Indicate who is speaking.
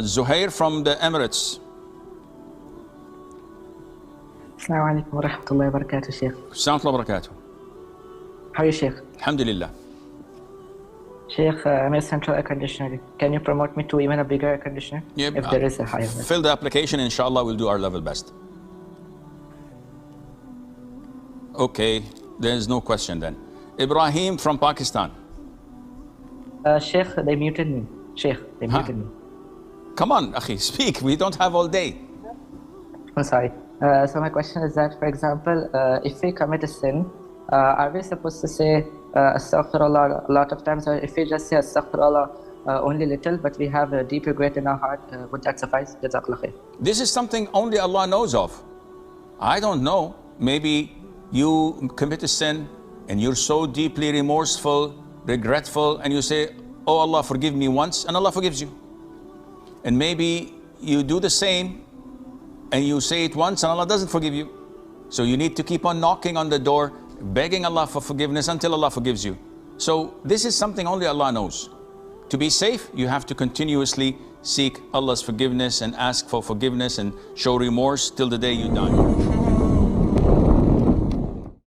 Speaker 1: Zuhair from the Emirates.
Speaker 2: Assalamu alaikum wa rahmatullahi wa barakatuh, Sheikh.
Speaker 1: Assalamu alaikum wa barakatuh.
Speaker 2: How are you, Sheikh?
Speaker 1: Alhamdulillah.
Speaker 2: Sheikh, I'm a central air conditioner. Can you promote me to even a bigger air conditioner?
Speaker 1: Yeah,
Speaker 2: if there is a higher one.
Speaker 1: Fill the application, inshallah, we'll do our level best. Okay, there is no question then. Ibrahim from Pakistan.
Speaker 2: Sheikh, they muted me. Sheikh, they muted me.
Speaker 1: Come on, akhi, speak. We don't have all day.
Speaker 2: I'm sorry. So my question is that, for example, if we commit a sin, are we supposed to say Astagfirullah a lot of times, or if we just say Astagfirullah only little, but we have a deep regret in our heart, would that suffice? Jazakallah khair.
Speaker 1: This is something only Allah knows of. I don't know. Maybe you commit a sin and you're so deeply remorseful, regretful, and you say, oh Allah, forgive me once, and Allah forgives you. And maybe you do the same and you say it once and Allah doesn't forgive you. So you need to keep on knocking on the door, begging Allah for forgiveness until Allah forgives you. So this is something only Allah knows. To be safe, you have to continuously seek Allah's forgiveness and ask for forgiveness and show remorse till the day you die.